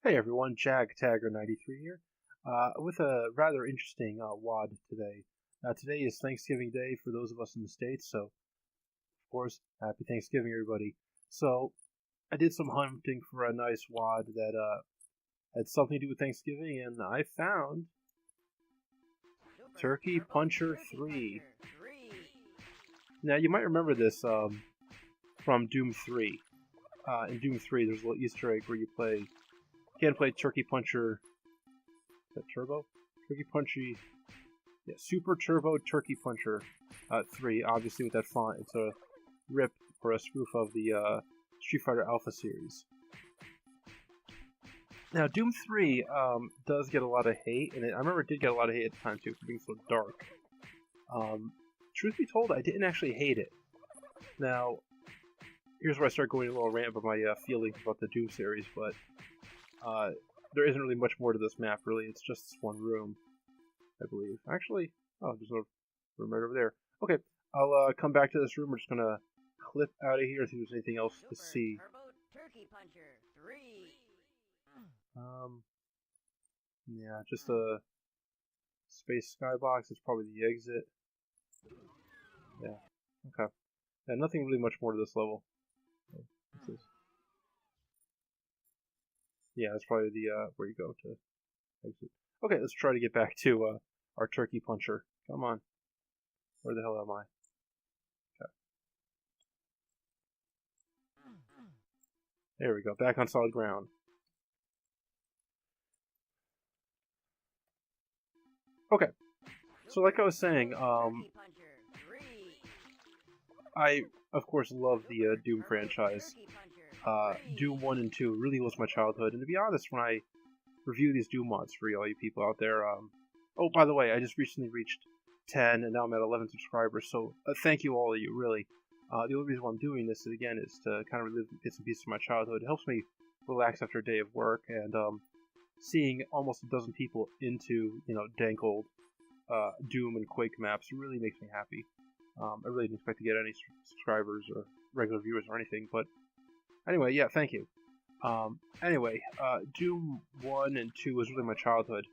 Hey everyone, Jag Taggart 93 here, with a rather interesting WOD today. Today is Thanksgiving Day for those of us in the States, so of course, happy Thanksgiving everybody. So, I did some hunting for a nice WOD that had something to do with Thanksgiving, and I found Turkey Puncher 3. Now, you might remember this from Doom 3. In Doom 3, there's a little Easter egg where you can play Turkey Puncher. Is that Turbo? Turkey Punchy. Yeah, Super Turbo Turkey Puncher 3. Obviously, with that font, it's a rip or a spoof of the Street Fighter Alpha series. Now, Doom 3 does get a lot of hate, and I remember it did get a lot of hate at the time too for being so dark. Truth be told, I didn't actually hate it. Now, here's where I start going a little rant about my feelings about the Doom series, but there isn't really much more to this map, really. It's just this one room, I believe. Actually, oh, there's a room right over there. Okay, I'll come back to this room. We're just gonna clip out of here and see if there's anything else to see. Yeah, just a space skybox. It's probably the exit. Yeah, okay. Yeah, nothing really much more to this level. What's this? Yeah, that's probably the where you go to exit. Okay, let's try to get back to our turkey puncher. Come on. Where the hell am I? Okay. There we go. Back on solid ground. Okay. So like I was saying, I of course love the Doom franchise. Doom 1 and 2 really was my childhood, and to be honest, when I review these Doom mods for all you people out there, oh, by the way, I just recently reached 10, and now I'm at 11 subscribers, so thank you all of you, really. The only reason why I'm doing this, again, is to kind of relive bits and pieces of my childhood. It helps me relax after a day of work, and seeing almost a dozen people into, dank old Doom and Quake maps really makes me happy. I really didn't expect to get any subscribers or regular viewers or anything, but anyway, yeah, thank you. Doom 1 and 2 was really my childhood.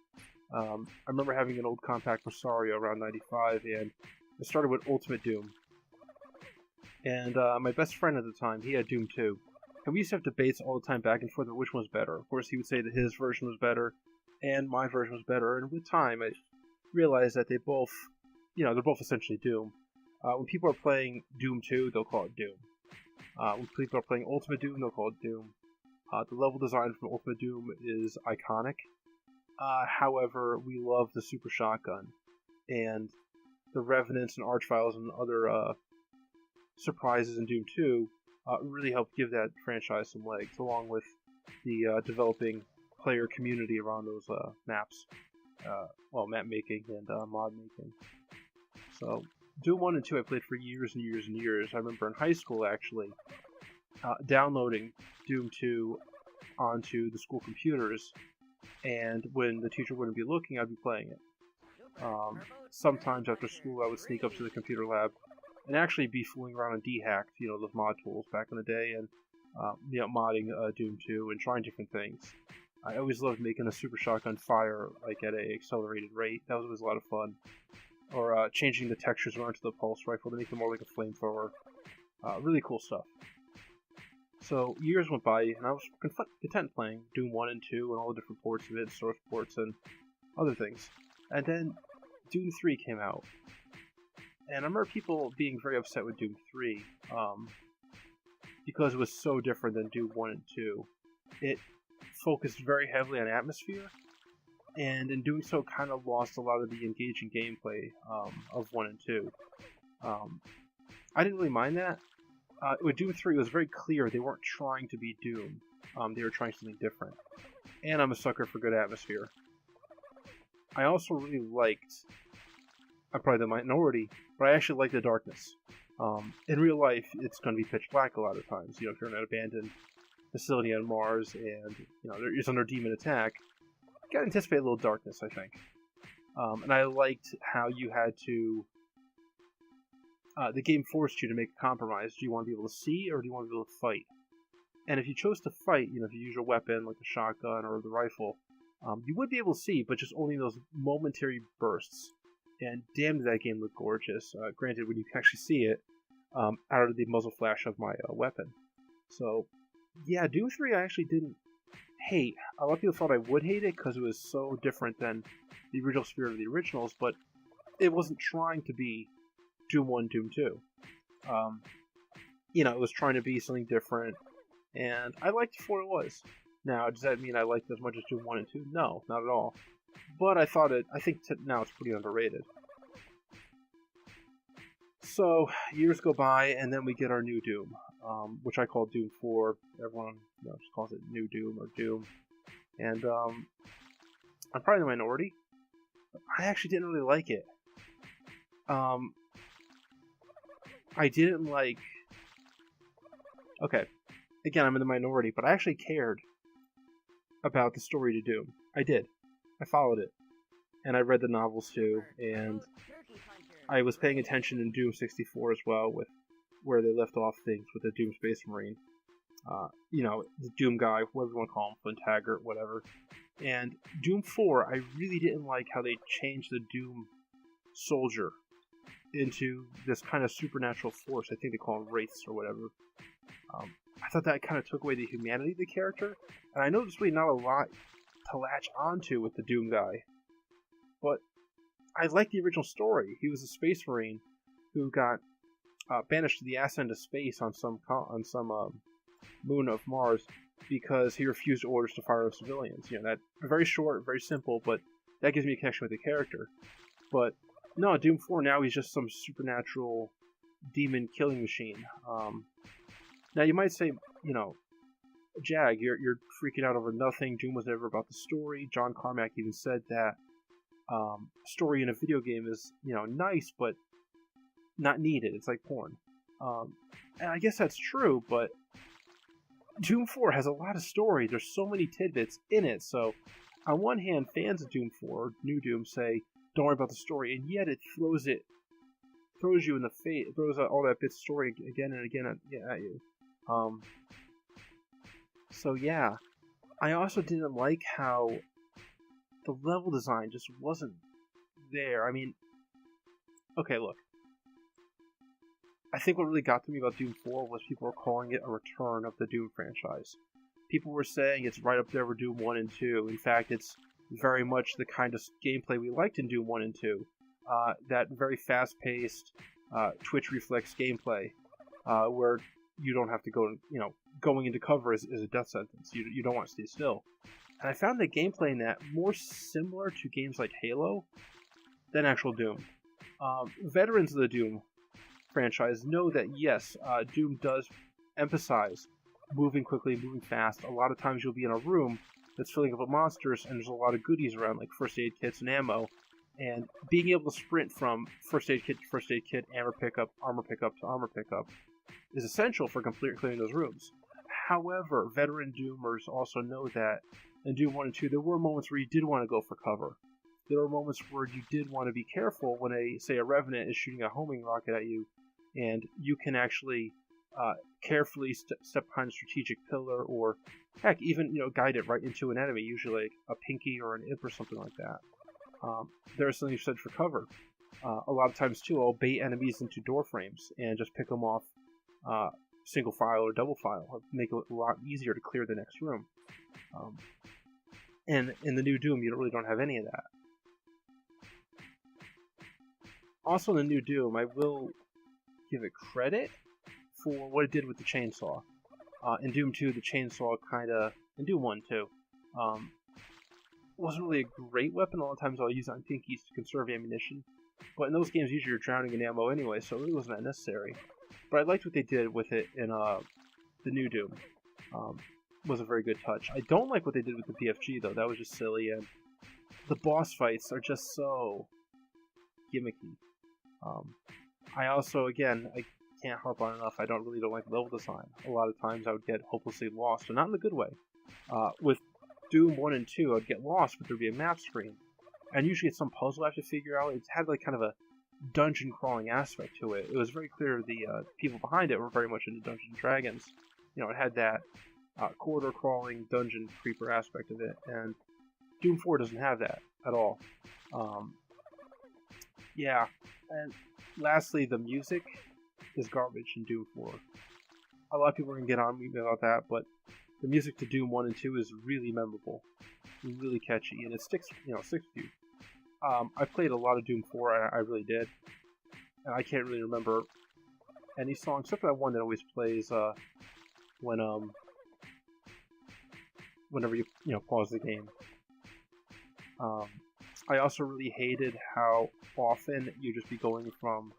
I remember having an old compact Rosario around 95, and I started with Ultimate Doom. And my best friend at the time, he had Doom 2. And we used to have debates all the time back and forth about which one was better. Of course, he would say that his version was better, and my version was better, and with time, I realized that they both, they're both essentially Doom. When people are playing Doom 2, they'll call it Doom. When people are playing Ultimate Doom, they'll call it Doom. The level design from Ultimate Doom is iconic. However, we love the Super Shotgun, and the Revenants and Archviles and other surprises in Doom 2 really helped give that franchise some legs, along with the developing player community around those maps. Map making and mod making. So, Doom 1 and 2 I played for years and years and years. I remember in high school, actually, downloading Doom 2 onto the school computers, and when the teacher wouldn't be looking, I'd be playing it. Sometimes after school, I would sneak up to the computer lab and actually be fooling around on D-Hacked, those mod tools back in the day, and modding Doom 2 and trying different things. I always loved making a Super Shotgun fire like at a accelerated rate. That was always a lot of fun. Or changing the textures around to the pulse rifle to make them more like a flamethrower. Really cool stuff. So years went by, and I was content playing Doom 1 and 2 and all the different ports of it, source ports and other things. And then Doom 3 came out. And I remember people being very upset with Doom 3 because it was so different than Doom 1 and 2. It focused very heavily on atmosphere, and in doing so kind of lost a lot of the engaging gameplay of 1 and 2. I didn't really mind that. With Doom 3, it was very clear they weren't trying to be Doom. They were trying something different. And I'm a sucker for good atmosphere. I also really liked, I'm probably the minority, but I actually like the darkness. In real life, it's going to be pitch black a lot of times. If you're in an abandoned facility on Mars and you're under demon attack, you gotta anticipate a little darkness, I think. And I liked how you had to. The game forced you to make a compromise. Do you want to be able to see, or do you want to be able to fight? And if you chose to fight, if you use your weapon like a shotgun or the rifle, you would be able to see, but just only those momentary bursts. And damn, did that game look gorgeous. Granted, when you can actually see it out of the muzzle flash of my weapon. So, yeah, Doom 3 I actually didn't hate. A lot of people thought I would hate it because it was so different than the original spirit of the originals, but it wasn't trying to be Doom 1, Doom 2. It was trying to be something different, and I liked it for what it was. Now, does that mean I liked it as much as Doom 1 and 2? No, not at all. But I think now it's pretty underrated. So, years go by, and then we get our new Doom, which I call Doom 4. Everyone just calls it New Doom or Doom. And I'm probably the minority. I actually didn't really like it. I didn't like... Okay, again, I'm in the minority, but I actually cared about the story to Doom. I did. I followed it. And I read the novels too, and I was paying attention in Doom 64 as well, with where they left off things with the Doom Space Marine. The Doom guy, whatever you want to call him, Flynn Taggart, whatever. And Doom 4, I really didn't like how they changed the Doom soldier into this kind of supernatural force. I think they call them wraiths or whatever. I thought that kind of took away the humanity of the character, and I know there's really not a lot to latch onto with the Doom guy, but I like the original story. He was a space marine who got banished to the ass end of space on some moon of Mars because he refused orders to fire on civilians. That very short, very simple, but that gives me a connection with the character. But no, Doom 4, now he's just some supernatural demon killing machine. Now you might say, Jag, you're freaking out over nothing. Doom was never about the story. John Carmack even said that story in a video game is, nice, but not needed. It's like porn. And I guess that's true, but Doom 4 has a lot of story. There's so many tidbits in it. So, on one hand, fans of Doom 4, New Doom, say, don't worry about the story, and yet it throws you in the face, throws out all that bit of story again and again at you. So yeah, I also didn't like how the level design just wasn't there. I mean, okay, look. I think what really got to me about Doom 4 was people were calling it a return of the Doom franchise. People were saying it's right up there with Doom 1 and 2. In fact, it's very much the kind of gameplay we liked in Doom 1 and 2. That very fast-paced, twitch reflex gameplay, where you don't have to go, going into cover is a death sentence. You don't want to stay still. And I found the gameplay in that more similar to games like Halo than actual Doom. Veterans of the Doom franchise know that, yes, Doom does emphasize moving quickly, moving fast. A lot of times you'll be in a room that's filling up with monsters, and there's a lot of goodies around, like first aid kits and ammo. And being able to sprint from first aid kit to first aid kit, armor pickup to armor pickup, is essential for clearing those rooms. However, veteran Doomers also know that in Doom 1 and 2, there were moments where you did want to go for cover. There were moments where you did want to be careful when a Revenant is shooting a homing rocket at you, and you can actually carefully step behind a strategic pillar, or heck, even guide it right into an enemy, usually like a Pinky or an Imp or something like that. There's something said for cover. A lot of times too, I'll bait enemies into door frames and just pick them off single file or double file. It'll make it a lot easier to clear the next room. And in the new Doom, you really don't have any of that. Also in the new Doom, I will give it credit for what it did with the chainsaw. In Doom 2, the chainsaw in Doom 1 too, wasn't really a great weapon. A lot of times I'll use it on pinkies to conserve ammunition. But in those games, usually you're drowning in ammo anyway, so it really wasn't that necessary. But I liked what they did with it in the new Doom. Was a very good touch. I don't like what they did with the BFG, though. That was just silly, and the boss fights are just so gimmicky. I also, again, I can't harp on enough, I don't like level design. A lot of times I would get hopelessly lost, but not in the good way. With Doom 1 and 2, I'd get lost, but there'd be a map screen. And usually it's some puzzle I have to figure out. It had like kind of a dungeon crawling aspect to it. It was very clear the people behind it were very much into Dungeons & Dragons. It had that corridor crawling, dungeon creeper aspect of it, and Doom 4 doesn't have that at all. Yeah, and lastly, the music is garbage in Doom 4. A lot of people are going to get on me about that, but the music to Doom 1 and 2 is really memorable, really catchy, and it sticks with you. I played a lot of Doom 4, I really did, and I can't really remember any song except for that one that always plays whenever you pause the game. I also really hated how often you just be going from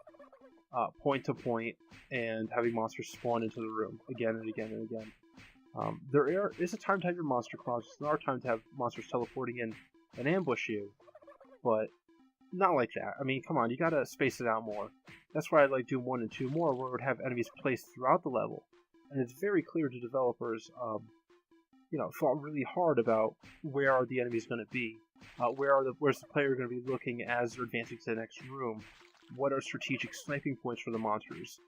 point to point and having monsters spawn into the room again and again and again. There is a time to have your monster closets. There are times to have monsters teleporting in and ambush you, but not like that. I mean, come on, you gotta space it out more. That's why I like Doom 1 and 2 more, where it would have enemies placed throughout the level. And it's very clear to developers, thought really hard about where are the enemies going to be. Where's the player going to be looking as they're advancing to the next room? What are strategic sniping points for the monsters?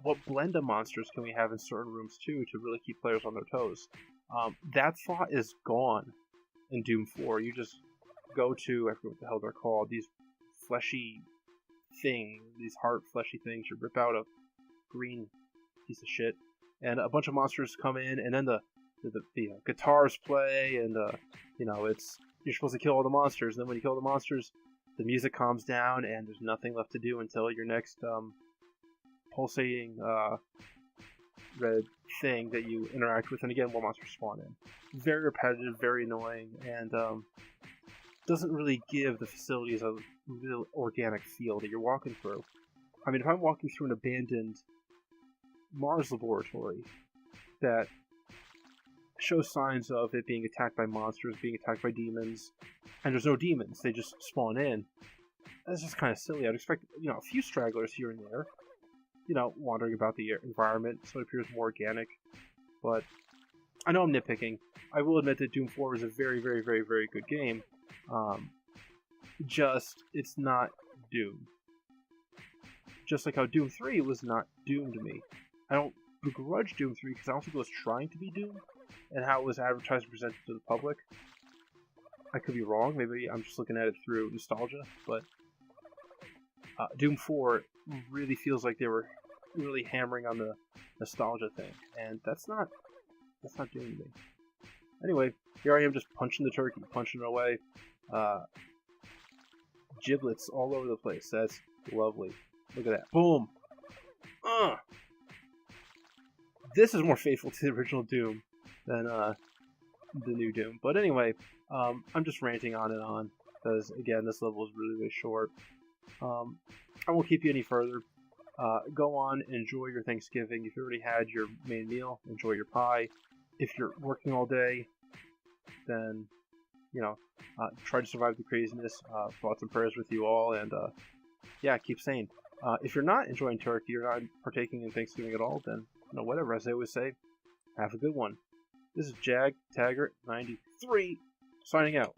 What blend of monsters can we have in certain rooms too to really keep players on their toes? That thought is gone in Doom 4. You just go to, I forget what the hell they're called, these fleshy things, these hard fleshy things. You rip out a green piece of shit, and a bunch of monsters come in, and then the guitars play, and you're supposed to kill all the monsters. And then when you kill the monsters, the music calms down, and there's nothing left to do until your next pulsating red thing that you interact with, and again more monsters spawn in. Very repetitive, very annoying, and doesn't really give the facilities a real organic feel that you're walking through. I mean, if I'm walking through an abandoned Mars laboratory that shows signs of it being attacked by monsters, being attacked by demons, and there's no demons, they just spawn in, that's just kind of silly. I'd expect, a few stragglers here and there, wandering about the environment, so it appears more organic. But I know I'm nitpicking. I will admit that Doom 4 is a very, very, very, very good game. It's not Doom. Just like how Doom 3 was not Doom to me. I don't begrudge Doom 3 because I don't think it was trying to be Doom, and how it was advertised and presented to the public. I could be wrong, maybe I'm just looking at it through nostalgia, but Doom 4 really feels like they were really hammering on the nostalgia thing, and that's not Doom to me. Anyway, here I am just punching the turkey, punching it away. Giblets all over the place. That's lovely. Look at that. Boom! This is more faithful to the original Doom than the new Doom. But anyway, I'm just ranting on and on, because again, this level is really, really short. I won't keep you any further. Go on, enjoy your Thanksgiving. If you already had your main meal, enjoy your pie. If you're working all day, then, try to survive the craziness. Thoughts and prayers with you all, and keep sane. If you're not enjoying turkey, you're not partaking in Thanksgiving at all, then, whatever, as I always say, have a good one. This is Jag Taggart 93 signing out.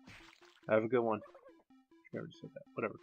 Have a good one. I already said that. Whatever.